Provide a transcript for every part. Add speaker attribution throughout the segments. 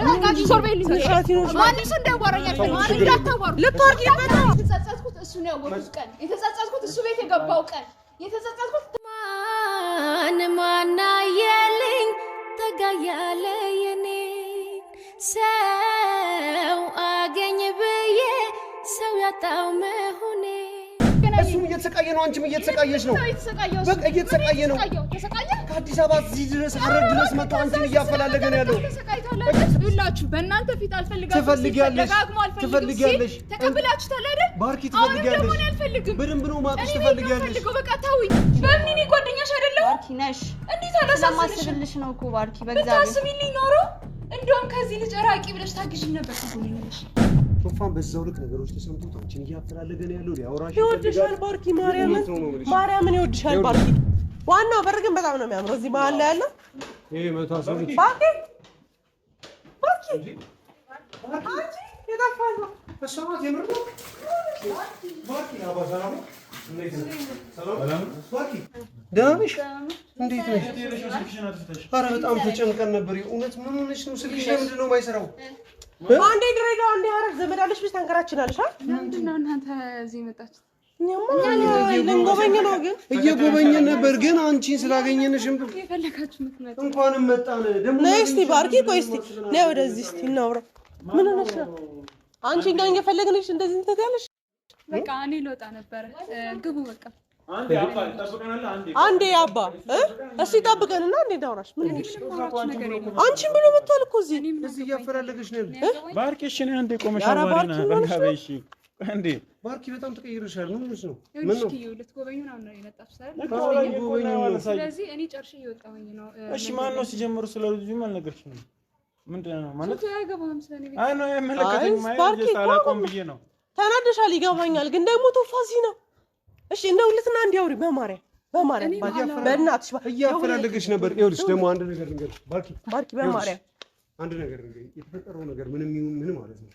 Speaker 1: ለጋጂ ሶር በይልኝ ማንም ሰው እንዳይዋራኛል ማንም እንዳታዋሩ ልትወርቂበት ነው የተጸጸትኩት እሱ ነው ያወሩት ቀን የተጸጸትኩት እሱ ቤት የገባው ቀን የተጸጸትኩት ማን ያየልኝ ተጋያለ የኔ ሰው አገኘ በየ ሰው ያጣው መሆኔ
Speaker 2: እሱም እየተሰቃየ ነው አንቺም እየተሰቃየሽ ነው በቃ እየተሰቃየ ነው ከአዲስ አበባ እዚህ ድረስ ሀረር ድረስ መጥቶ አንቺን እያፈላለገ ነው ያለው
Speaker 1: ይላችሁ በእናንተ ፊት አልፈልጋችሁ
Speaker 2: ትፈልጊያለሽ
Speaker 1: ተቀብላችሁታል አይደል
Speaker 2: ባርኪ ትፈልጊያለሽ በደንብ ነው ማጥሽ ትፈልጊያለሽ
Speaker 1: በቃ ታውኝ በሚኒ ጓደኛሽ አይደለም
Speaker 3: ባርኪ ነሽ
Speaker 1: እንዴት አላሳስብልሽ
Speaker 3: ነው እኮ ባርኪ በእግዚአብሔር
Speaker 1: ታስቢልኝ ኖሮ እንደውም ከዚህ ልጅ ራቂ ብለሽ ታግዢኝ ነበር ትሆነኛለሽ
Speaker 2: ቶፋን በዛው ልክ ነገሮች ተሰምቶት አንቺን እያፈላለገ ነው ያለው ያወራሽ
Speaker 4: ይወድሻል ባርኪ ማርያምን ይወድሻል ባርኪ ዋናው በር ግን በጣም ነው የሚያምረው እዚህ መሀል ላይ ያለው
Speaker 2: ይሄ 110
Speaker 4: ባርኪ አንቺ የታፋል ነው
Speaker 2: በሰማት የምር ነው ባርኪ አባዛራሙ ሰላም ባርኪ ደህና ነሽ እንዴት ነሽ ኧረ በጣም ተጨንቀን ነበር እውነት ምን ሆነሽ ነው ስልክሽ ለምንድን ነው የማይሰራው
Speaker 4: አንዴ ድሬዳዋ አንዴ ሀረር ዘመድ አለሽ ብቻ ተንከራችናለሽ
Speaker 1: ምንድነው እናንተ እዚህ መጣችሁ
Speaker 4: ልንጎበኝ ነው ግን
Speaker 2: እየጎበኘን ነበር ግን አንቺን ስላገኘንሽም
Speaker 1: የፈለጋችሁ ምክንያት
Speaker 2: እንኳንም መጣን ደግሞ
Speaker 4: ነይ እስቲ ባርኪ ቆይ እስቲ ነይ ወደዚህ እስቲ እናውራ ምን ሆነሽ ነው አንቺ ጋር እየፈለግንሽ እንደዚህ ትተያለሽ
Speaker 1: በቃ እኔ ልወጣ ነበር ግቡ በቃ
Speaker 4: አንዴ አባ እሺ ጠብቀንና እንዴ ዳውራሽ ምን አንቺን ብሎ መጥቷል እኮ እዚህ
Speaker 2: እያፈላለገሽ ነው
Speaker 5: ባርኪ እሺ ነኝ አንዴ ቆመሽ አዋሪና በእናትሽ አንዴ
Speaker 2: ባርኪ በጣም ተቀይረሻል ምን ነው
Speaker 1: ምን ነው ልትጎበኙ ነው የመጣችው ስለዚህ እኔ ጨርሼ እየወጣሁኝ ነው
Speaker 5: እሺ ማን ነው ሲጀምሩ ስለልጁ ማልነገርሽኝ ምንድነው ማለት
Speaker 1: ያገባም ስለኔ
Speaker 5: አይ ነው የመለከተኝ ማለት ሳላቆም ብዬ ነው
Speaker 4: ተናደሻል ይገባኛል ግን ደግሞ ቶፋዚ ነው እሺ እንደው ልትና እንዲያውሪ በማርያም በእናትሽ
Speaker 2: እያፈላለገሽ ነበር ይኸውልሽ ደግሞ አንድ ነገር ልንገርሽ ባርኪ
Speaker 4: በማርያም
Speaker 2: አንድ ነገር የተፈጠረው ነገር ምንም ይሁን ምን ማለት ነው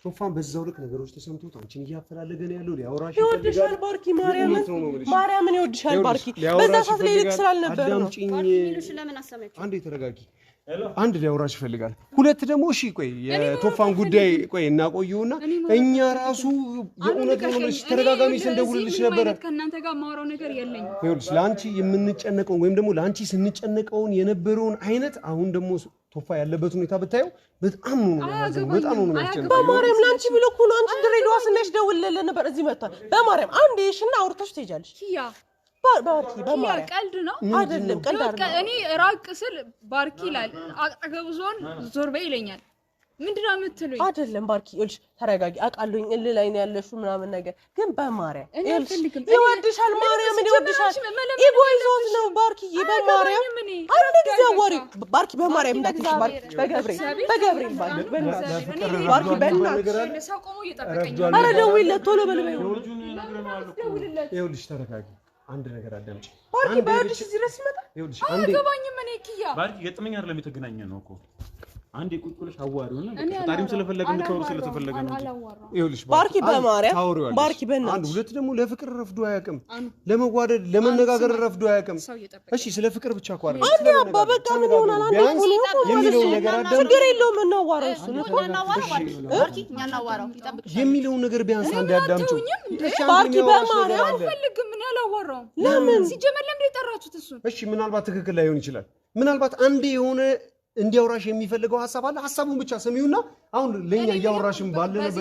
Speaker 2: ቶፋን በዛው ልክ ነገሮች ተሰምቶት አንቺን እያፈላለገ ነው ያለው ያወራሽ
Speaker 4: ይወድሻል ባርኪ ማርያምን ይወድሻል ባርኪ በዛ ሰዓት ላይ ልክ ስላልነበር ነው
Speaker 3: ባርኪ ለምን አሰማች
Speaker 2: አንዴ ተረጋጊ አንድ ሊያወራሽ ይፈልጋል ሁለት ደግሞ እሺ ቆይ የቶፋን ጉዳይ ቆይ እናቆየውና እኛ ራሱ የእውነት ነው ተረጋጋሚ ስንደውልልሽ ነበር
Speaker 1: ከእናንተ ጋር ማውራው ነገር የለኝም
Speaker 2: ይኸውልሽ ላንቺ የምንጨነቀው ወይም ደግሞ ላንቺ ስንጨነቀውን የነበረውን አይነት አሁን ደግሞ ቶፋ ያለበት ሁኔታ ብታየው በጣም ነው በጣም ነው የሚያስጨንቀው
Speaker 4: በማርያም ላንቺ ብሎ እኮ ነው አንቺ ድሬዳዋ ስናሽ ደውልልህ ነበር እዚህ መጥቷል በማርያም አንዴ እሺና አውርተሽ ትሄጃለሽ
Speaker 1: ኪያ
Speaker 4: ባርኪ በማርያም
Speaker 1: ቀልድ ነው
Speaker 4: አይደለም ቀልድ አይደለም
Speaker 1: እኔ ራቅ ስል ባርኪ ይላል አጠገቡ ዞን ዞር በይ ይለኛል ምንድነው የምትሉኝ
Speaker 4: አይደለም ባርኪ ይልሽ ተረጋጊ አቃሉኝ እልህ ላይ ነው ያለሽው ምናምን ነገር ግን በማርያም ይወድሻል ማርያም ይወድሻል ኢጎይዞት ነው ባርኪ በማርያም አንድ ጊዜ አዋሪ ባርኪ በማርያም እንዳትሽ በገብርኤል ባርኪ በእናትሽ
Speaker 1: ሰው ቆሞ እየጠበቀኝ
Speaker 4: ኧረ ደውይለት ቶሎ በልበይ
Speaker 2: ይኸውልሽ ተረጋጊ አንድ ነገር አዳምጪ
Speaker 4: ባርኪ ባይወድሽ እዚህ ድረስ ይመጣ
Speaker 2: ይኸውልሽ
Speaker 1: አገባኝም እኔ ኪያ
Speaker 5: ባርኪ ገጥመኝ አይደለም የተገናኘ ነው እኮ አንዴ ቁጭ ብለሽ አዋሪውና ፈጣሪም ስለፈለገ ነው ስለተፈለገ ነው
Speaker 2: ይኸውልሽ
Speaker 4: ባርኪ በማርያም ባርኪ በእናትሽ
Speaker 2: አንድ ሁለት ደግሞ ለፍቅር ረፍዶ አያውቅም ለመዋደድ ለመነጋገር ረፍዶ አያውቅም እሺ ስለ ፍቅር ብቻ እኮ አይደለም
Speaker 4: አንዴ አባ በቃ ምን ይሆናል አንዴ
Speaker 2: የሚለውን ነገር አዳምጪ
Speaker 4: ችግር የለውም እናዋራው እሱ
Speaker 3: ባርኪ እኛ እናዋራው ይጠብቅሽ
Speaker 2: የሚለውን ነገር ቢያንስ አንዴ አዳምጪ
Speaker 4: ባርኪ በማርያም
Speaker 1: አልፈልግም ምን ያላዋራው
Speaker 4: ለምን
Speaker 1: ሲጀመር ለምን የጠራችሁት እሱን
Speaker 2: እሺ ምናልባት ትክክል ላይሆን ይችላል ምናልባት አንዴ የሆነ እንዲያወራሽ የሚፈልገው ሐሳብ አለ ሐሳቡን ብቻ ሰሚውና አሁን ለኛ ያወራሽም ባለነበት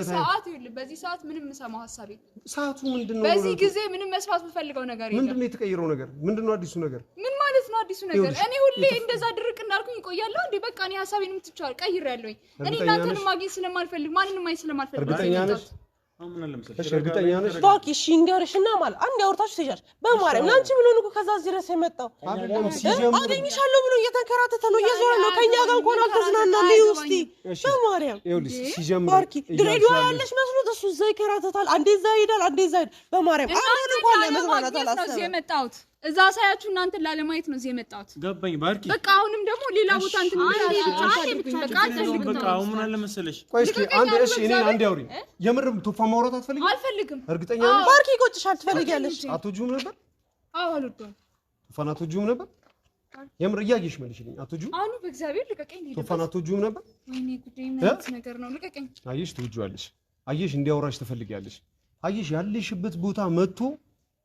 Speaker 1: በዚህ ሰዓት ምንም ሰማው ሐሳቤ
Speaker 2: ሰዓቱ ምንድነው
Speaker 1: በዚህ ጊዜ ምንም መስማት የምፈልገው ነገር የለም
Speaker 2: ምንድነው የተቀየረው ነገር ምንድነው አዲሱ ነገር
Speaker 1: ምን ማለት ነው አዲሱ ነገር እኔ ሁሌ እንደዛ ድርቅ እንዳልኩኝ ይቆያለሁ እንዴ በቃ እኔ ሐሳቤን የምትቻል ቀይሬያለሁኝ እኔ እናንተን ማግኘት ስለማልፈልግ ማንንም ማግኘት ስለማልፈልግ
Speaker 2: እርግጠኛ ነሽ እሺ እርግጠኛ ነሽ
Speaker 4: ባርኪ ሽንገርሽና ማለት አንድ ያወርታችሁ ትይዣለሽ በማርያም ላንቺ ብሎ ነው ከዛ እዚህ ድረስ የመጣው አገኝሻለሁ ብሎ እየተንከራተተ ነው እየዞረ ነው ከኛ ጋር እንኳን አልተዝናናም ይውስቲ በማርያም
Speaker 2: ይኸውልሽ ሲጀምር
Speaker 4: ባርኪ ድሬዳዋ ያለሽ መስሎት እሱ እዛ ይከራተታል አንዴ እዛ ይሄዳል አንዴ እዛ ይሄዳል በማርያም አሁን እንኳን ለመዝናናት አላሰበም
Speaker 1: የመጣሁት እዛ ሳያችሁ እናንተን ላለማየት ነው እዚህ የመጣሁት
Speaker 5: ገባኝ ባርኪ
Speaker 1: በቃ አሁንም ደግሞ ሌላ ቦታ እንትን
Speaker 5: በቃ አሁን ምን አለ መሰለሽ
Speaker 2: ቆይ እስኪ አንዴ እሺ እኔ አንዴ አውሪ የምርም ቶፋ ማውራት
Speaker 1: አልፈልግም
Speaker 2: እርግጠኛ ነሽ
Speaker 4: ባርኪ ይቆጭሻል ትፈልጊያለሽ
Speaker 2: አትወጂውም ነበር
Speaker 1: አዎ አልወደውም
Speaker 2: ቶፋን አትወጂውም ነበር የምር እያየሽ መልሽልኝ። አትጁ
Speaker 1: አኑ በእግዚአብሔር ልቀቀኝ።
Speaker 2: ቶፋን አትጁም ነበር።
Speaker 1: ወይኔ ጉዴ ምን ነገር ነው? ልቀቀኝ።
Speaker 2: አየሽ ትውጂዋለሽ። አየሽ እንዲያወራሽ ትፈልጊያለሽ። አየሽ ያለሽበት ቦታ መጥቶ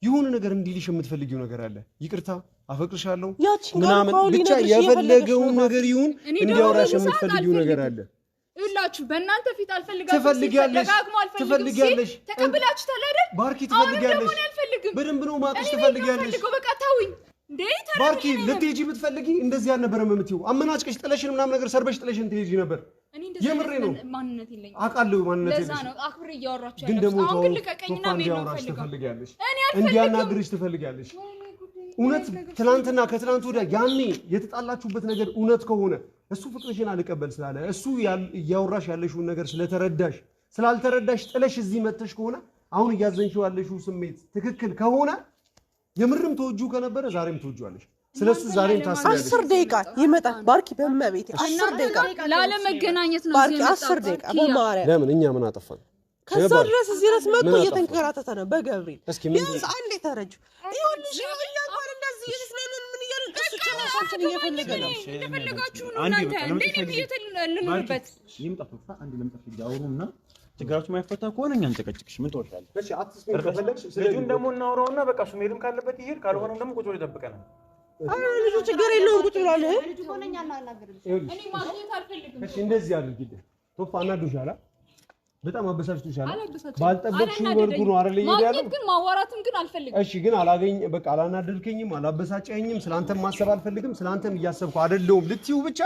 Speaker 2: የሆነ ነገር እንዲልሽ የምትፈልጊው ነገር አለ። ይቅርታ አፈቅርሻለሁ ምናምን ብቻ የፈለገውን ነገር ይሁን እንዲያወራሽ የምትፈልጊው ነገር አለ።
Speaker 1: ይላችሁ በእናንተ ፊት አልፈልጋችሁም። ትፈልጊያለሽ ተቀብላችሁታል አይደል?
Speaker 2: ባርኪ ትፈልጊያለሽ። በደንብ ነው ማቅሽ ትፈልጊያለሽ።
Speaker 1: በቃ ታውኝ እንዴ
Speaker 2: ባርኪ ልትሄጂ ብትፈልጊ እንደዚህ አልነበረም የምትይው። አመናጭቀሽ ጥለሽን ምናምን ነገር ሰርበሽ ጥለሽን ትሄጂ ነበር። የምሬ ነው።
Speaker 1: ማንነት የለኝም
Speaker 2: አውቃለሁ። ማንነት የለሽ።
Speaker 1: ለዛ ነው አክብሬ እያወራችሁ
Speaker 2: ግን ደግሞ
Speaker 1: አሁን ግን ልቀቀኝና ምን ነው
Speaker 2: ትፈልጊያለሽ? እንዲያናግርሽ ትፈልጊያለሽ። እውነት ትናንትና ከትናንት ወዲያ ያኔ የተጣላችሁበት ነገር እውነት ከሆነ እሱ ፍቅርሽን አልቀበል ስላለ እሱ እያወራሽ ያለሽውን ነገር ስለተረዳሽ ስላልተረዳሽ ጥለሽ እዚህ መተሽ ከሆነ አሁን እያዘንሽው ያለሽው ስሜት ትክክል ከሆነ የምርም ተወጁ ከነበረ ዛሬም ተወጁአለሽ። ስለሱ ዛሬም ታስቢያለሽ።
Speaker 4: 10 ደቂቃ ይመጣል ባርኪ በመቤት 10 ደቂቃ
Speaker 1: ላለ መገናኘት ነው
Speaker 4: ባርኪ 10 ደቂቃ በማርያም
Speaker 2: ለምን እኛ ምን አጠፋን?
Speaker 4: ከዛ ድረስ እዚህ ድረስ መጥቶ እየተንከራተተ ነው በገብርኤል ቢያንስ አንዴ ተረጁ ይሁንሽ ይሁንላ እንኳን እንደዚህ እየተስማማን ምን እያደረግሽ ቻናችን እየፈለገ ነው
Speaker 1: እንደፈለጋችሁ ነው እናንተ እንዴ እየተልልንበት
Speaker 5: ይምጣፋ አንዴ ለምጣፍ ይያወሩና ችግራችሁ ማይፈታ ከሆነ እኛን ጨቀጭቅሽ ምን ትወርሻለሽ?
Speaker 2: እሺ አትስሚ ከፈለግሽ
Speaker 5: ስለዚህ ደግሞ እናወራውና በቃ እሱ መሄድም ካለበት ይሄድ ካልሆነም ደግሞ ቁጭ ብሎ ይጠብቀናል።
Speaker 4: ልጁ ችግር የለውም ቁጭ ብሏል።
Speaker 3: ልጁ ሆነኛ እናናገርልሽ
Speaker 1: እኔ ማግኘት አልፈልግም።
Speaker 2: እሺ እንደዚህ አድርጊልኝ። ቶፋ አናዱሻላ በጣም አበሳጭቶሻል። ባልጠበቅሽው መልኩ ነው አይደል ይሄዳል።
Speaker 1: ማግኘት ግን ማዋራትም ግን አልፈልግም።
Speaker 2: እሺ ግን በቃ አላናደድከኝም፣ አላበሳጨኝም፣ ስላንተም ማሰብ አልፈልግም፣ ስላንተም እያሰብኩ አይደለም ልትይው ብቻ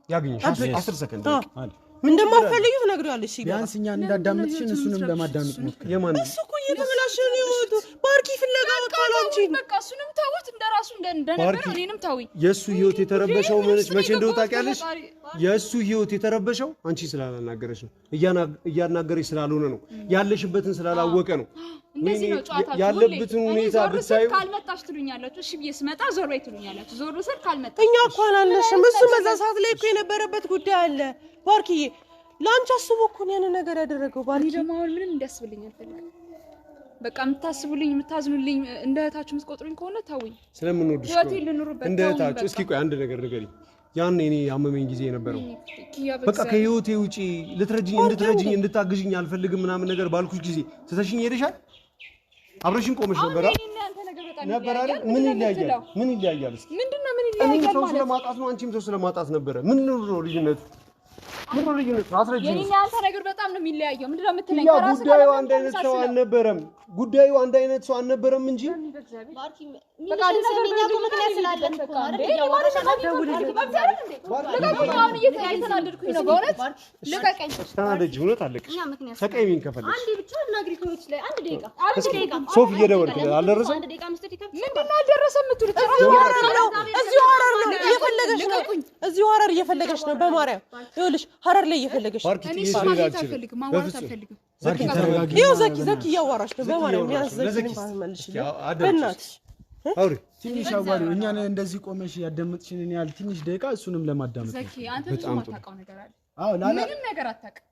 Speaker 2: ያገኝሽ 10 ሰከንድ አለ
Speaker 4: እንደማፈልጊው ትነግሪዋለሽ።
Speaker 6: ቢያንስ እኛ እንዳዳምጥሽን እሱንም ለማዳመጥ ሞክሪ።
Speaker 2: የማን
Speaker 4: እሱ እኮ እየተበላሸ ነው ህይወቱ። ባርኪ ፍለጋ ወጣላ እንጂ
Speaker 1: በቃ እሱንም ታውት እንደራሱ እንደነበር እኔንም ታውይ።
Speaker 2: የሱ ህይወት የተረበሸው መቼ እንደው ታውቂያለሽ? የሱ ህይወት የተረበሸው አንቺ ስላላናገረሽ ነው፣ እያናገረሽ ስላልሆነ ነው፣ ያለሽበትን ስላላወቀ ነው።
Speaker 1: እንደዚህ ነው ጨዋታችሁ።
Speaker 2: ያለበትን ሁኔታ ብታዩ
Speaker 1: ካልመጣሽ ትሉኛላችሁ። እሺ ብዬ ስመጣ ዞር በይ ትሉኛላችሁ። ዞር ስል ካልመጣ
Speaker 4: እኛ እኮ አላለሽም። እሱ በዛ ሰዓት ላይ እኮ የነበረበት ጉዳይ አለ። ባርኪዬ ላንቺ አስቦ እኮ ነው ያን ነገር ያደረገው። ባርኪ
Speaker 1: ደግሞ አሁን ምንም እንዲያስብልኝ አልፈልግም። በቃ የምታስቡልኝ የምታዝኑልኝ እንደ እህታችሁ የምትቆጥሩኝ ከሆነ ታውኝ።
Speaker 2: ስለምንወድሽ
Speaker 1: ህይወቴን ልኑርበት
Speaker 2: እንደ እህታችሁ። እስኪ ቆይ አንድ ነገር ንገሪኝ። ያን እኔ ያመመኝ ጊዜ የነበረው በቃ ከህይወቴ ውጪ እንድትረጂኝ እንድታግዥኝ አልፈልግም ምናምን ነገር ባልኩሽ ጊዜ ትተሽኝ ሄደሻል። አብረሽን ቆመሽ ነበር አይደል? ምን ይለያያል? እስኪ
Speaker 1: ምንድነው ምን
Speaker 2: እኔ
Speaker 1: ይለያያል
Speaker 2: ሰው
Speaker 1: ማለት
Speaker 2: ስለማጣት ነው፣ አንቺም ሰው ስለማጣት ነበረ። ምን ነው ልዩነቱ? አስረጅኝ።
Speaker 1: የኔና ያንተ ነገር በጣም ነው የሚለያየው። ምንድነው የምትለኝ?
Speaker 2: ያ ጉዳዩ አንድ አይነት ሰው አልነበረም። ጉዳዩ አንድ አይነት ሰው አልነበረም እንጂ
Speaker 3: ባርኪ ምን ሰሚኛ እኮ ምክንያት ስላለን እኮ አይደል? ያወራሽ
Speaker 1: አሁን እየተናደድኩኝ ነው በእውነት ልቀቀኝ።
Speaker 2: ተናደጅ እውነት አለቅሽ። ተቀይሚኝ ከፈለግሽ
Speaker 3: አንዴ ብቻ እናግሪ ከሆነች ላይ አንድ ደቂቃ
Speaker 2: ሶፍ እየደወልክ አልደረሰም።
Speaker 3: አንድ ደቂቃ መስጠት ይከብዳል።
Speaker 1: ምንድነው አልደረሰም የምትሉት?
Speaker 4: እዚሁ ሀረር ነው እየፈለገሽ ነው። እዚሁ ሀረር እየፈለገሽ ነው። በማርያም ይኸውልሽ ሀረር ላይ እየፈለገሽ ነው።
Speaker 1: እኔ ማግኘት አልፈልግም፣ ማዋራት አልፈልግም።
Speaker 4: ይኸው ዘኪ እያዋራሽ ነው። በማርያም ያንስ ዘኪ ባልመልሽ በእናትሽ
Speaker 2: አውሪ
Speaker 6: ትንሽ አዋሪው እኛን እንደዚህ ቆመሽ ያዳምጥሽን ያህል ትንሽ ደቂቃ እሱንም ለማዳመጥ
Speaker 1: ዘኪ አንተ ብዙ የማታውቀው ነገር አለ።
Speaker 6: አዎ
Speaker 1: ምንም ነገር አታውቅም።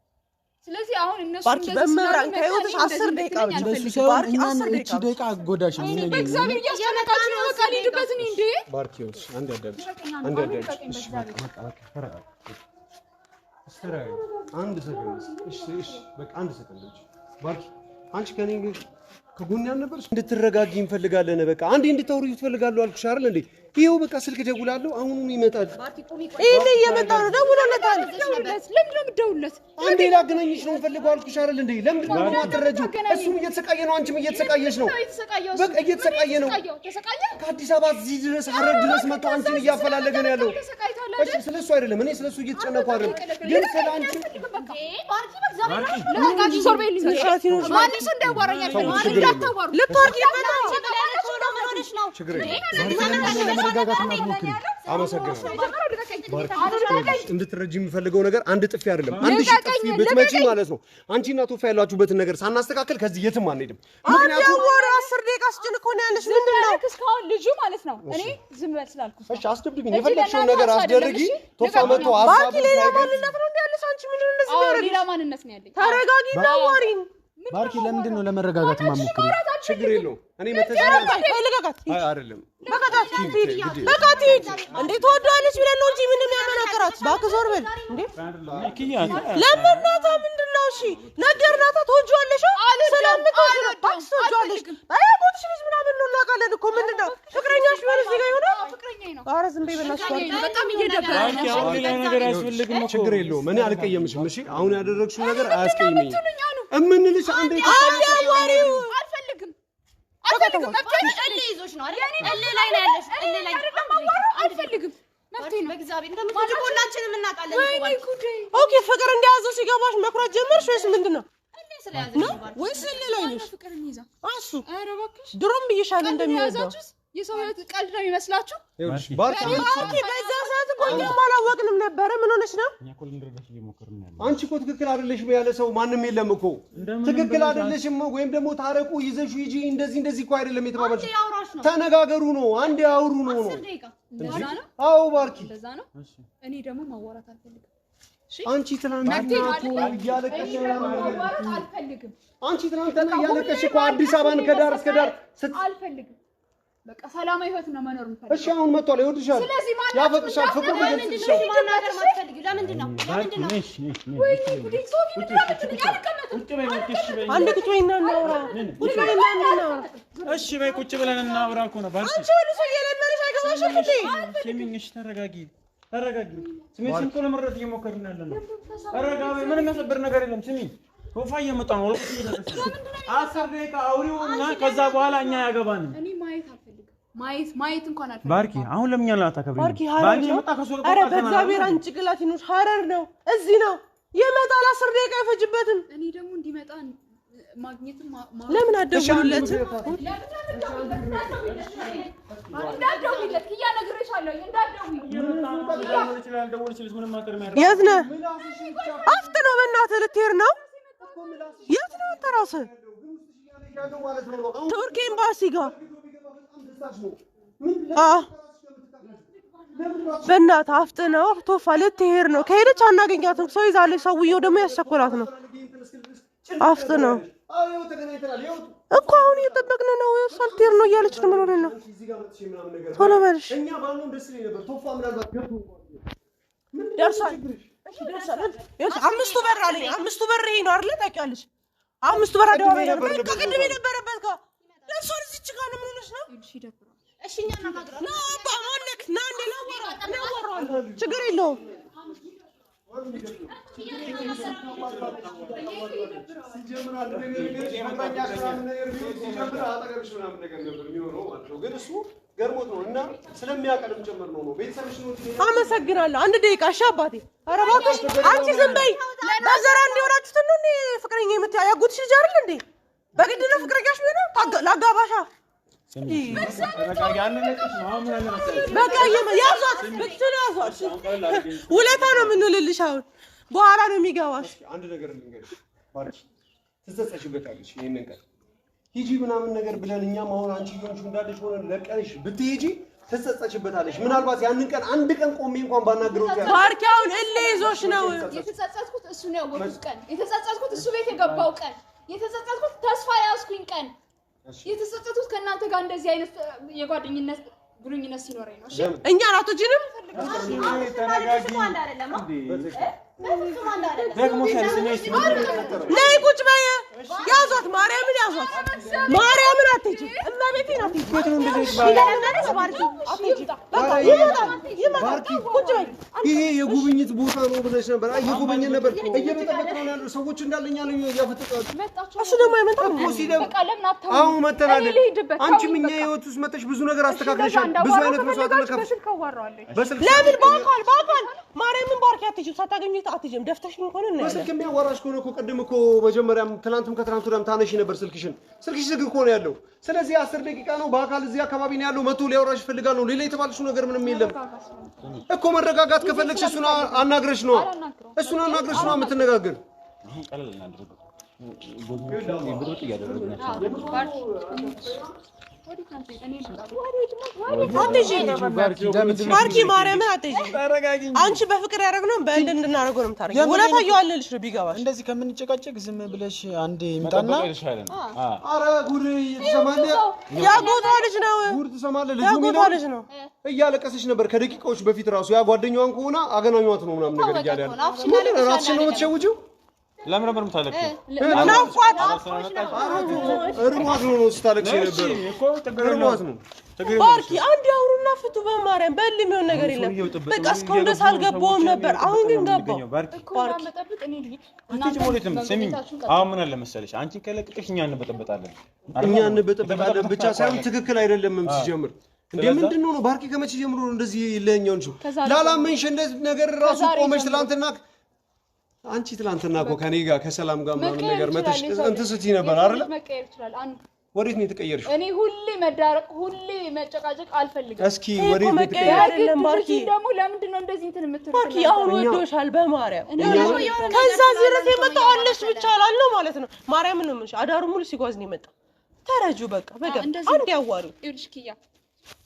Speaker 1: ስለዚህ አሁን እነሱ
Speaker 4: ባርኪ በመብራን ከህይወትሽ 10 ደቂቃ ብቻ ባርኪ 10
Speaker 6: እቺ ደቂቃ አጎዳሽን
Speaker 1: እኔ በእግዚአብሔር እያስጨነቃችሁ ነው። በቃ ልሂድበት እኔ እንዴ
Speaker 2: ባርኪ ወጥሽ አንድ አዳምጪ። አንድ ሰከንድ እሺ በቃ አንድ ሰከንድ ባርኪ አንቺ ከኔ ከጎን ያልነበርሽ እንድትረጋጊ እንፈልጋለን። በቃ አንዴ እንድታወሪው ትፈልጋለሁ አልኩሽ አይደል እንዴ? ይሄው በቃ ስልክ ደውላለሁ፣ አሁንም ይመጣል።
Speaker 4: ይሄ እየመጣ ነው። ደውሎለታል።
Speaker 1: ለምንድን ነው የምትደውልለት?
Speaker 2: አንዴ ላገናኝሽ ነው የምፈልገው አልኩሽ አይደል እንዴ? ለምንድን ነው የማትረጂው? እሱም እየተሰቃየ ነው፣ አንቺም እየተሰቃየሽ ነው። በቃ እየተሰቃየ ነው። ከአዲስ አበባ እዚህ ድረስ ሀረር ድረስ መጥቶ አንቺን እያፈላለገ ነው ያለው። እሺ ስለሱ አይደለም፣ እኔ ስለሱ እየተጨነኩ አይደለም፣ ግን ስለ አንቺ እንድትረጂ የሚፈልገው ነገር አንድ ጥፊ አይደለም፣ አንድ ሺህ ጥፊ ብትመጪ ማለት ነው። አንቺና ቶፋ ያላችሁበትን ነገር ሳናስተካከል ከዚህ የትም አንሄድም።
Speaker 4: ምክንያቱም ወር 10 ደቂቃ አስጨንቆ ነው ያለሽ። ምንድነው
Speaker 1: እስካሁን ልጁ ማለት ነው። እኔ ዝም በል ስላልኩት
Speaker 2: እሺ፣ አስደብድብኝ፣ የፈለግሽውን ነገር አስደርጊ። ቶፋ መጥቶ ሀሳብ
Speaker 4: ሌላ ማንነት ነው ያለሽ። አንቺ ምን እንደዚህ ያደርግሽ?
Speaker 1: ሌላ ማንነት ነው ያለኝ።
Speaker 4: ተረጋጊና አዋሪን
Speaker 6: ባርኪ ለምንድን ነው ለመረጋጋት ማሞክሩ?
Speaker 2: ችግር የለውም። እኔ መተሳሰብ አይ አይደለም
Speaker 4: በቃ እንዴ ተወዷለች ብለን ነው እንጂ ምንም ያመናከራት እባክህ ዞር በል እንዴ ለምናታ ምንድነው? እሺ ነገርናታ ተወጇለሽ ስለምትወጁ ባክሶጇለሽ ባያቆጥሽ ልጅ ምናምን ነው እናቃለን እኮ ምንድነው ፍቅረኛሽ ቢሆን እዚህ ጋር ይሆናል ፍቅረኛዬ ነው። ኧረ ዝም በይ በእናትሽ በጣም እየደበረኝ ነው።
Speaker 5: አሁን ሌላ ነገር አያስፈልግም እኮ
Speaker 2: ችግር የለውም። እኔ አልቀየምሽም። እሺ አሁን ያደረግሽው ነገር አያስቀይመኝም። እምንልሽ አንዴ
Speaker 1: አልፈልግም
Speaker 3: ይዞሽ ነው አይደል? እልህ ላይ ነው ያለሽ። እልህ ላይ
Speaker 1: አልፈልግም መፍትሄ ነው በእግዚአብሔር እንደምትወጪ ሁላችንም እናውቃለን እኮ።
Speaker 4: ኦኬ ፍቅር እንደያዘው ሲገባሽ መኩራት ጀመርሽ ወይስ ምንድነው?
Speaker 3: ነው
Speaker 4: ወይስ እልህ ላይ ነሽ?
Speaker 1: ፍቅር እንይዛ
Speaker 4: አሱ
Speaker 1: ኧረ እባክሽ
Speaker 4: ድሮም ብዬሻለሁ እንደሚወደው
Speaker 1: የሰው ህይወት ቀልድ ነው የሚመስላችሁ?
Speaker 2: ባርኪ
Speaker 4: ኦኬ በዛ ሰዓት እኮ እኛም አላወቅንም ነበረ። ምን ሆነሽ ነው?
Speaker 5: እኛ እኮ ልንረዳሽ እየሞከርን ያለው
Speaker 2: አንቺ እኮ ትክክል አይደለሽም ያለ ሰው ማንም የለም እኮ። ትክክል አይደለሽም ወይም ደግሞ ታረቁ ይዘሹ ሂጂ እንደዚህ እኮ አይደለም የተባባልሽ። ተነጋገሩ ነው አንዴ አውሩ ነው ነው።
Speaker 1: እንደዛ ነው?
Speaker 2: አዎ ባርኪ
Speaker 1: እንደዛ ነው። እኔ ደግሞ ማዋራት አልፈልግም።
Speaker 2: አንቺ ትናንትና እኮ እያለቀሽ
Speaker 1: ማዋራት አልፈልግም።
Speaker 2: አንቺ ትናንትና እያለቀሽ እኮ አዲስ አበባን ከዳር እስከ ዳር
Speaker 1: አልፈልግም። በቃ ሰላማዊ ህይወት ነው መኖር የምፈልገው።
Speaker 2: እሺ አሁን መጥቷል ይወድሻል ያፈቅሻል ፍቅር ይገልጽሻል።
Speaker 3: ማናገር ማትፈልጊ ለምንድን ነው?
Speaker 4: አንድ ቁጭ በይና እናውራ። ቁጭ በይና እናውራ።
Speaker 5: እሺ በይ ቁጭ ብለን እናውራ እኮ ነው ባርኪ።
Speaker 4: አንቺ ሁሉ ሰው እየለመነሽ አይገባሽም እንዴ?
Speaker 5: ስሚኝ ተረጋጊ ስሜሽን እኮ ለመረዳት እየሞከርን ያለ ነው። ተረጋጊ ምንም የሚያሰብር ነገር የለም። ስሚ ሶፋ እየመጣ ነው ወልቁ እየደረሰ 10 ደቂቃ አውሪውና ከዛ በኋላ እኛ ያገባንም።
Speaker 1: እኔ ማየት አልፈልግም። ማየት እንኳን አልፈልግም።
Speaker 5: ባርኪ አሁን ለምን ያላታ ከብሪ
Speaker 4: ባርኪ ሀረር ነው። ኧረ በእግዚአብሔር አንቺ ጭንቅላት ይኑር። ሀረር ነው እዚህ ነው ይመጣል። 10 ደቂቃ አይፈጅበትም።
Speaker 1: እኔ ደግሞ እንዲመጣ ማግኘትም
Speaker 4: ለምን አደውሉለት?
Speaker 1: እንዳትደውይለት ኪያ ነግሬሻለሁ።
Speaker 4: የት ነህ? አፍጥነው በእናትህ ልትሄድ ነው? የት ነው አንተ ራስህ? ቱርክ ኤምባሲ ጋር በእናትህ አፍጥነው ቶፋ ልትሄድ ነው። ከሄደች አናገኛትም። ሰው ይዛለች። ሰውየው ደግሞ ያስቸኮላት ነው። አፍጥነው እኮ አሁን እየጠበቅን ነው። እሷ ልትሄድ ነው እያለች ነው። ምን ሆነህ ነው? ቶሎ በልሽ። ደርሷል። አምስቱ በር አለኝ። አምስቱ በር ይሄ ነው አይደል? ታውቂያለሽ? አምስቱ በር አደባባይ ነበር። ከቅድም የነበረበት ጋር ለእሷ እዚች ጋር ነው። ምን ሆነሽ ነው?
Speaker 3: እሺ እኛ እናናግረው
Speaker 4: ነው አባ ማነክ ና እንደ ላወራ ችግር የለውም። አመሰግናለሁ። አንድ ደቂቃ እሺ አባቴ። ኧረ እባክሽ አንቺ ዝም በይ። በዘራ እንዲሆናችሁት ነው እንዴ ፍቅረኛ የምትያ ያጎትሽ ልጅ አይደል እንዴ? በግድ ነው ፍቅረኛሽ ቢሆን ላጋባሻ። በቃ ያዟት ብትል ያዟት። ውለታ ነው የምንውልልሽ። አሁን በኋላ ነው የሚገባሽ።
Speaker 2: አንድ ነገር ልንገርሽ ባርኪ፣ ትጸጸሽበታለሽ። ይሄንን ቀን ሂጂ ምናምን ነገር ብለን እኛም አሁን አንቺ ይሁንሽ እንዳለሽ ሆነን ለቀንሽ ብትሄጂ ትጸጸሽበታለሽ። ምናልባት ያንን ቀን አንድ ቀን ቆሜ እንኳን ባናግረው ይችላል።
Speaker 4: ባርኪ አሁን እልህ ይዞሽ ነው።
Speaker 1: የተጸጸትኩት እሱ ነው ያወቅኩት ቀን፣ የተጸጸትኩት እሱ ቤት የገባው ቀን፣ የተጸጸትኩት ተስፋ ያዝኩኝ ቀን፣ የተጸጸትኩት ከእናንተ ጋር እንደዚህ አይነት የጓደኝነት ግንኙነት ሲኖረኝ ነው። እሺ
Speaker 4: እኛ አራቶችንም ነይ ቁጭ በይ። ያዟት ማርያምን ያዟት። ማርያምን አትሄጂ። እመቤቴን አትሄጂ።
Speaker 2: ይሄ የጉብኝት ቦታ ነው ብለሽ ነበር። አይ የጉብኝት ነበር እየተጠበቀ ነው ያለው ሰዎች እንዳለኛ ነው ያፈጠጣሉ።
Speaker 4: እሱ ደግሞ አይመጣም
Speaker 2: እኮ ሲደም አሁን መተናል። አንቺም እኛ ህይወት ውስጥ መጥተሽ ብዙ ነገር አስተካክለሻል። ብዙ አይነት መስዋዕት መከፍ በስልክ
Speaker 4: ለምን በአካል ማርያምን ባርኪ አትሄጂም። ሳታገኙት አትሄጂም። ደፍተሽ እንኳን ነው
Speaker 2: በስልክ የሚያዋራሽ ከሆነ እኮ ቅድም እኮ መጀመሪያም ትናንትም ከትናንት ወዲያም ታነሺ ነበር ስልክሽን። ስልክሽ ዝግ እኮ ነው ያለው። ስለዚህ 10 ደቂቃ ነው በአካል እዚህ አካባቢ ነው ያለው። መቶ ሊያወራሽ ይፈልጋል ነው። ሌላ የተባልሽው ነገር ምንም የለም እኮ። መረጋጋት ከፈለግሽ እሱን አናግረሽ ነው የምትነጋገር።
Speaker 4: ባርኪ ማርያምን አትይጂ። አንቺ በፍቅር ያደረግነው በእንድ እንድናደርገው ነው የምታደርጊው። እውነት አየዋለልሽ ነው ቢገባሽ።
Speaker 6: እንደዚህ ከምንጨቃጨቅ ዝም ብለሽ አንዴ ይምጣና
Speaker 2: ኧረ ጉድ ትሰማለህ?
Speaker 4: ያጎቷ ልጅ ነው።
Speaker 2: ጉድ ትሰማለህ? ልጁ
Speaker 4: ያጎቷ ልጅ ነው።
Speaker 2: እያለቀሰች ነበር ከደቂቃዎች በፊት ራሱ ያ ጓደኛዋን ከሆነ አገናኟት ነው ምናምን ነገር እያለ ያለ ራስሽን ነው የምትሸውጂው።
Speaker 5: ለምን ነበር የምታለቅሺው?
Speaker 2: እርሟት ነው ስታለቅሽ የነበረው እርሟት ነው።
Speaker 4: ባርኪ አንድ ያውሩና ፍቱ በማርያም በል የሚሆን ነገር የለም። በቃ እስካሁን ድረስ አልገባውም ነበር፣ አሁን ግን ገባው።
Speaker 5: ስሚኝ አሁን ምን አለ መሰለሽ አንቺን ከለቀቀሽ እኛ እንበጠበጣለን።
Speaker 2: እኛ እንበጠበጣለን ብቻ ሳይሆን ትክክል አይደለምም ሲጀምር። እንዴ ምንድነው ነው ባርኪ ከመቼ ጀምሮ ነው እንደዚህ ይለኛው እንጂ ላላመንሽ እንደዚህ ነገር ራሱ ቆመሽ ትላንትና አንቺ ትላንትና እኮ ከኔ ጋር ከሰላም ጋር ምናምን ነገር መተሽ እንትን ስትይ ነበር አይደል?
Speaker 1: መቀየር ይችላል።
Speaker 2: ወዴት ነው የተቀየርሽው?
Speaker 1: እኔ ሁሌ መዳረቅ ሁሌ መጨቃጨቅ አልፈልግም።
Speaker 2: እስኪ ወዴት ነው
Speaker 4: የተቀየርሽው? ባርኪ
Speaker 1: ደግሞ ለምንድን ነው እንደዚህ እንትን የምትሉት?
Speaker 4: ባርኪ አሁን ወዶሻል በማርያም። ከዛ ዝረት የመጣው አለሽ ብቻ አላልነው ማለት ነው። ማርያም ነው የምልሽ አዳሩ ሙሉ ሲጓዝ ነው የመጣው። ተረጁ በቃ አንድ ያዋሪው
Speaker 1: ይልሽ ኪያ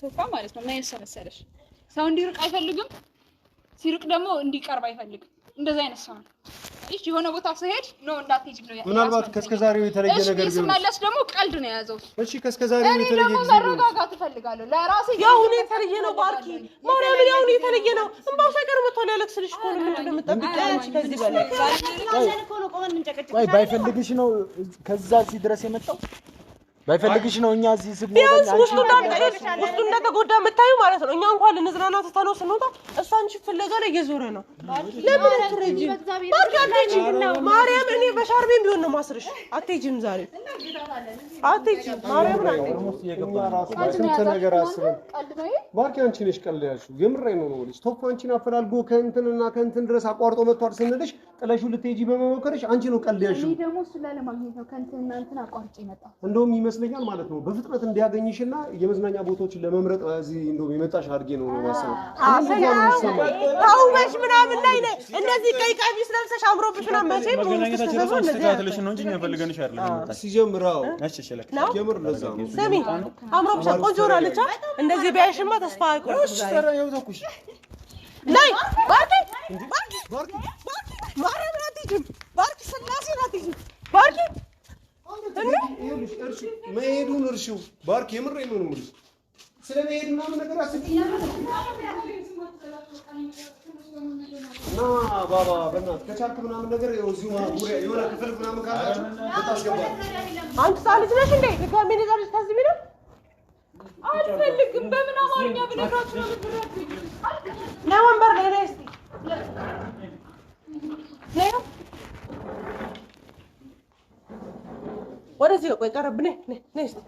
Speaker 1: ቶፋ ማለት ነው። ምን ያሰመሰለሽ ሰው እንዲርቅ አይፈልግም፣ ሲርቅ ደግሞ እንዲቀርብ አይፈልግም። እንደዛ አይነት ሰው ነው። እሺ የሆነ ቦታ ሲሄድ ነው እንዳትሄጂ ነው ያለው።
Speaker 2: ምናልባት ከስከዛሬው የተለየ ነገር ቢሆን
Speaker 1: ስመለስ ደግሞ ቀልድ ነው የያዘው።
Speaker 2: እሺ ከስከዛሬው የተለየ ጊዜ
Speaker 1: መረጋጋት እፈልጋለሁ ለራሴ።
Speaker 4: ያሁን የተለየ ነው ባርኪ ማርያም፣ ያሁን የተለየ ነው። እንባው ሳይቀር መጥቷል ያለቅስልሽ እኮ ነው። ምንድን ነው የምትጠብቂው አንቺ ከዚህ በላይ?
Speaker 6: ወይ ባይፈልግሽ ነው ከዛ እዚህ ድረስ የመጣው? ባይፈልግሽ ነው እኛ እዚህ ስብ
Speaker 4: ቢያንስ ውስጡ እንደተጎዳ የምታዩ ማለት ነው። እኛ እንኳን ልንዝናና ተታለው ስንወጣ እሱ አንቺ ፍለጋ ላይ እየዞረ ነው። ለምን ትረጂ ባርኪ አትሄጂም? ማርያም እኔ በሻርቤም ቢሆን ነው ማስርሽ። አትሄጂም ዛሬ አትሄጂም። ማርያም
Speaker 2: ስንት ነገር አስበን ባርኪ አንቺ ነሽ ቀልድ ያልሽው። የምሬን ነው ልጅ ቶፕ አንቺን አፈላልጎ ከእንትንና ከእንትን ድረስ አቋርጦ መጥቷል ስንልሽ ጥለሽው ልትሄጂ በመሞከርሽ አንቺ ነው ቀልድ ያልሽው።
Speaker 1: እኔ ደግሞ እሱ ለማግኘት ነው ከእንትንና እንትን አቋርጬ መጣ።
Speaker 2: እንደውም ይመስለኛል ማለት ነው በፍጥነት እንዲያገኝሽና የመዝናኛ ቦታዎችን ለመምረጥ እዚህ እንደውም የመጣሽ አድርጌ ነው ማሰብ።
Speaker 4: ታውበሽ ምናምን ላይ ነኝ እንደዚህ ቀይ ቀሚስ ለብሰሽ አምሮብሽ ምናምን መቼም
Speaker 5: ተስተካክለሽ ነው እንጂ እኛ ፈልገንሽ አይደለም።
Speaker 2: ሲጀምራው
Speaker 5: እሺ ሸለክ
Speaker 2: ጀምር ለዛ ነው
Speaker 4: ስሚ አምሮብሽ ቆንጆ ሆናለች። እንደዚህ ቢያይሽማ ተስፋ አይቆርጥም።
Speaker 5: እሺ ተራየው ተኩሽ
Speaker 4: ላይ ባርኪ ማርያም አትሄጂም። ባርኪ ስላሴ አትሄጂም። ባርኪ
Speaker 2: መሄዱን እርሺው ባርኪ የምሬን ነው የምልሽ። ስለመሄድ ምናምን ነገር አስቢ ና ባባ በእናትህ ከቻልክ ምናምን ነገር እዚሁ ማጉሪያ የሆነ ክፍል ምናምን ካላችሁ ልታስገባል።
Speaker 4: አንቺ ሳልጅ ነሽ እንዴ? ድጋሜ ልጅ ከዚህ ቢለው
Speaker 1: አልፈልግም። በምን አማርኛ ብነግራችሁ ነው የምትረዱኝ?
Speaker 4: ና ወንበር ላይ ነይ እስቲ ነይ ወደዚህ ቆይ ቀረብ ነይ ነይ እስቲ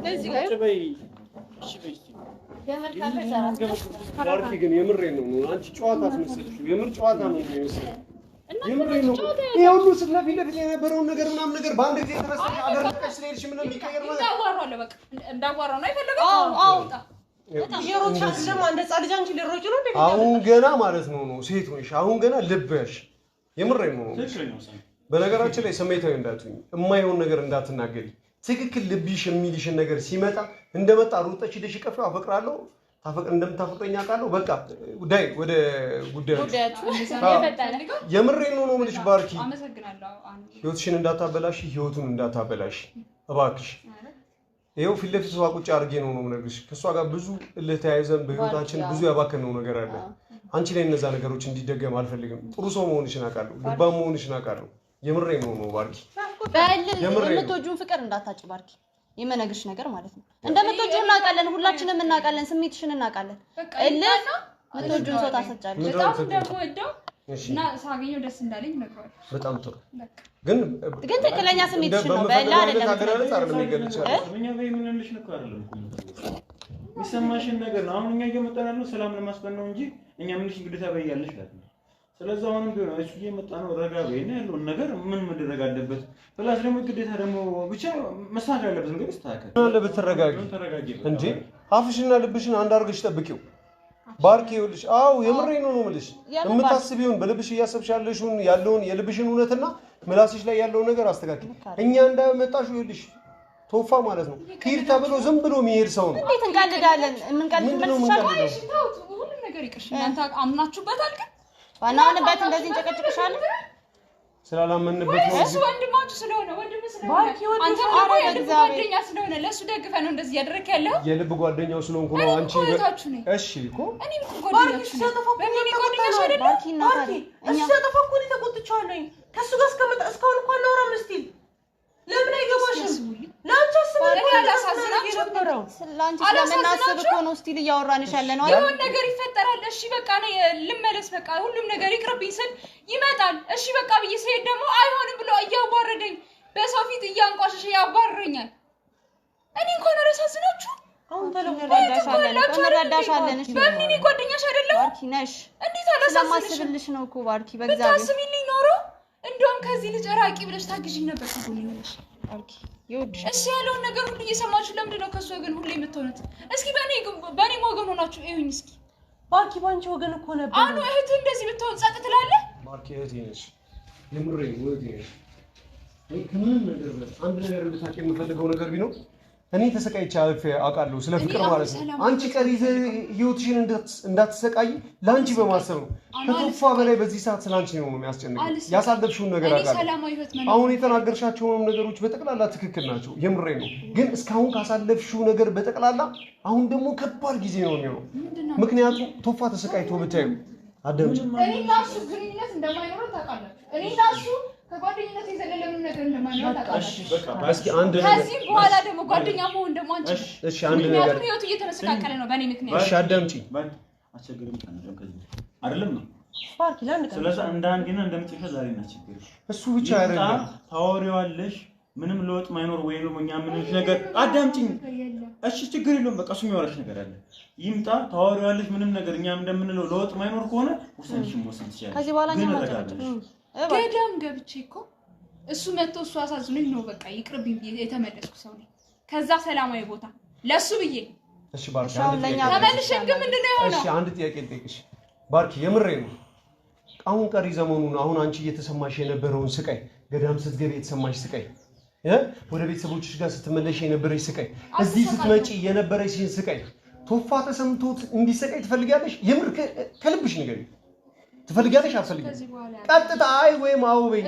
Speaker 4: ለዚህ ጋር
Speaker 5: በይ እሺ በይ
Speaker 2: ባርኪ ግን የምሬን ነው አንቺ ጨዋታ አስመስልሽ የምር ጨዋታ ነው የሚመስለው። የምሬን ነው ይሄ ሁሉ ስለፊ ለፊት የነበረውን ነገር ምናምን ነገር በአንድ ጊዜ ተረስተሽ አገር ለቀሽ ስለሄድሽ ምንም ይቀየር ማለት
Speaker 1: እንዳዋራው በቃ እንዳዋራው ነው አይፈልግም። አዎ
Speaker 4: የሮጫት ደግሞ እንደ ጻልጅ አንቺ ልሮጭ ነው እንዴ?
Speaker 2: አሁን ገና ማለት ነው ሴት ሆንሽ አሁን ገና ልበሽ የምሬን ነው። በነገራችን ላይ ስሜታዊ እንዳትሆኝ የማይሆን ነገር እንዳትናገሪ። ትክክል ልብሽ የሚልሽን ነገር ሲመጣ እንደመጣ ሩጠሽ ሄደሽ ቀፍ አፈቅራለሁ እንደምታፈቅረኝ አውቃለሁ። በቃ ዳይ ወደ ጉዳያችሁ የምሬን ነው የምልሽ ባርኪ። ህይወትሽን እንዳታበላሽ ህይወቱን እንዳታበላሽ እባክሽ። ይሄው ፊት ለፊት ሰው ቁጭ አድርጌ ነው የምነግርሽ። ከሷ ጋር ብዙ ለተያይዘን በህይወታችን ብዙ ያባከነው ነገር አለ። አንቺ ላይ እነዛ ነገሮች እንዲደገም አልፈልግም። ጥሩ ሰው መሆንሽን አውቃለሁ፣ ልባም መሆንሽን አውቃለሁ። የምሬን ነው ባርኪ።
Speaker 3: የምትወጂውን ፍቅር እንዳታጭ ባርኪ። የመነግርሽ ነገር ማለት ነው እንደምትወጂው እናውቃለን፣ ሁላችንም እናውቃለን፣ ስሜትሽን እናውቃለን። የምትወጂውን ሰው ታሰጫለሽ።
Speaker 1: በጣም ደግሞ ወደው እና ሳገኘው ደስ እንዳለኝ ነግሯል።
Speaker 2: በጣም ጥሩ ግን
Speaker 3: ትክክለኛ ስሜትሽን ነው በላ አይደለም
Speaker 5: እኛ በየምንልሽ ነው አይደለም የሚሰማሽን ነገር ነው። አሁን እኛ እየመጣን ያለው ሰላም ለማስፈን ነው እንጂ እኛ ምንሽ ግዴታ በያለሽ ማለት ነው። ስለዚህ አሁንም ቢሆን እሱ እየመጣ ነው ረጋ በይና ያለውን ነገር ምን መደረግ አለበት ፕላስ ደግሞ ግዴታ ደግሞ ብቻ መስተካከል ያለበት ነገር ይስተካከል።
Speaker 2: ተረጋጊ እንጂ አፍሽና ልብሽን አንድ አድርገሽ ጠብቂው ባርኪ። ይኸውልሽ አዎ የምሬን ነው የምልሽ። የምታስቢውን በልብሽ እያሰብሽ ያለውን የልብሽን እውነትና ምላስሽ ላይ ያለውን ነገር አስተካክል። እኛ እንዳመጣሽው ይኸውልሽ ቶፋ ማለት ነው ሂድ ተብሎ ዝም ብሎ የሚሄድ ሰው ነው።
Speaker 3: እንዴት እንቀልዳለን?
Speaker 2: ምንድን ነው የምንቀልደው?
Speaker 1: እሺ ተውት፣ ሁሉም ነገር ይቅርሽ። እናንተ አምናችሁበታል ግን
Speaker 3: ባናምንበት እንደዚህ እንጨቀጭቅሻለን?
Speaker 2: ስላላመንበት ነው።
Speaker 1: እሱ ወንድማችሁ ስለሆነ አንተ የልብ ጓደኛ ስለሆነ ለእሱ ደግፈህ ነው እንደዚህ እያደረክ ያለው።
Speaker 2: የልብ ጓደኛው ስለሆንኩ ነው አንቺ እሺ እኮ
Speaker 1: እኔም እኮ ጓደኛችሁ ነኝ። በምን ጓደኛሽ አይደለም?
Speaker 3: ባርኪ እና ታዲያ
Speaker 4: እኛ ተፈኩ ነው ተቆጥቻለሁ። ከሱ ጋር እስካሁን እንኳን አላወራም። እስቲ ለምን አይገባሽም? ላንቺ አስበው
Speaker 1: ያላሳዝናችሁ
Speaker 4: ነበረው።
Speaker 3: ላንቺ ስለምናስብ እኮ ነው ስቲል እያወራንሽ ያለ ነው።
Speaker 1: የሆነ ነገር ይፈጠራል። እሺ በቃ ነው ልመለስ፣ በቃ ሁሉም ነገር ይቅርብኝ ስል ይመጣል። እሺ በቃ ብዬ ስሄድ ደግሞ አይሆንም ብሎ እያዋረደኝ በሰው ፊት እያንቋሸሸ ያባርረኛል። እኔ እንኳን አላሳዝናችሁ።
Speaker 3: አሁን እንረዳሻለን። እሺ
Speaker 1: በምን ጓደኛሽ አይደለም?
Speaker 3: ባርኪ ነሽ።
Speaker 1: እንዴት አላሳዝንሽም?
Speaker 3: ስለማስብልሽ ነው እኮ ባርኪ። በእግዚአብሔር
Speaker 1: ብታስቢልኝ ኖሮ እንደውም ከዚህ ልጅ ራቂ ብለሽ ታግዢኝ ነበር። ታጎኝልሽ
Speaker 3: ባርኪ ይወድሽ።
Speaker 1: እሺ ያለውን ነገር ሁሉ እየሰማችሁ ለምንድን ነው ከሱ ወገን ሁሉ የምትሆኑት? እስኪ በእኔ ወገን ሆናችሁ እዩኝ እስኪ።
Speaker 4: ባርኪ ባንቺ ወገን እኮ ነበር።
Speaker 1: አሁን እህትህ እንደዚህ ብትሆን ጸጥ ትላለህ?
Speaker 2: ባርኪ እህቴ ነሽ፣ የምሬን እህቴ ነሽ። ከምንም ነገር አንድ ነገር እንድታውቂ የምፈልገው ነገር ቢኖር እኔ ተሰቃይቼ አውቃለሁ ስለ ፍቅር ማለት ነው። አንቺ ቀሪ ህይወትሽን እንዳትሰቃይ ለአንቺ በማሰብ ነው። ከቶፋ በላይ በዚህ ሰዓት ስላንቺ ነው የሚያስጨንቀው። ያሳለፍሽውን ነገር አውቃለሁ። አሁን የተናገርሻቸውም ነገሮች በጠቅላላ ትክክል ናቸው። የምሬ ነው። ግን እስካሁን ካሳለፍሽው ነገር በጠቅላላ አሁን ደግሞ ከባድ ጊዜ ነው የሚሆነው። ምክንያቱም ቶፋ ተሰቃይቶ ብታዩ አደምጭ
Speaker 1: እኔና እሱ ግንኙነት እንደማይኖረው ታውቃላችሁ። እኔና እሱ ከጓደኝነት የዘለለ ምንም ነገር እንደማይኖረው ታውቃላችሁ።
Speaker 2: እስኪ አንድ ነገር
Speaker 1: ከዚህ በኋላ ደግሞ ጓደኛ መሆን ደግሞ አንቺ
Speaker 2: እሺ አንድ ነገር
Speaker 1: ምክንያቱም ህይወቱ እየተመሰቃቀለ ነው በእኔ ምክንያት።
Speaker 2: እሺ አዳምጪ
Speaker 5: አስቸግርም ከዚህ አይደለም ነው
Speaker 4: ባርኪ ለአንድ ቀን
Speaker 5: ስለዚህ እንደ አንዴና እንደምትጨፈ ዛሬ እናስቸግር
Speaker 2: እሱ ብቻ አይደለም
Speaker 5: ታወሪዋለሽ። ምንም ለውጥ ማይኖር ወይ ነው እኛ ምንሽ ነገር አዳምጪኝ እሺ ችግር የለውም። በቃ እሱ የሚያወራሽ ነገር አለ ይምጣ ታወሪዋለሽ። ምንም ነገር እኛም እንደምንለው ለውጥ ማይኖር ከሆነ ወሰንሽም ወሰን ትችያለሽ።
Speaker 3: ከዚህ በኋላ እኛ ማጨረጨ
Speaker 1: ገዳም ገብቼ እኮ እሱ መጥቶ እሱ አሳዝኖኝ ነው በቃ ይቅርብኝ የተመለስኩ ሰው ነኝ። ከዛ ሰላማዊ ቦታ ለሱ ብዬ
Speaker 2: እሺ ባርኪ
Speaker 1: ተመልሼ ግን ምንድነው የሆነው?
Speaker 2: እሺ አንድ ጥያቄ ልጠይቅሽ ባርኪ፣ የምሬ ነው። አሁን ቀሪ ዘመኑን አሁን አንቺ እየተሰማሽ የነበረውን ስቃይ፣ ገዳም ስትገቢ የተሰማሽ ስቃይ፣ ወደ ቤተሰቦችሽ ጋር ስትመለሽ የነበረሽ ስቃይ፣ እዚህ ስትመጪ የነበረሽን ስቃይ ቶፋ ተሰምቶት እንዲሰቃይ ትፈልጊያለሽ? የምር ከልብሽ ንገሪኝ። ትፈልጊያለሽ? አትፈልጊም? ቀጥታ አይ ወይም አዎ በይኝ።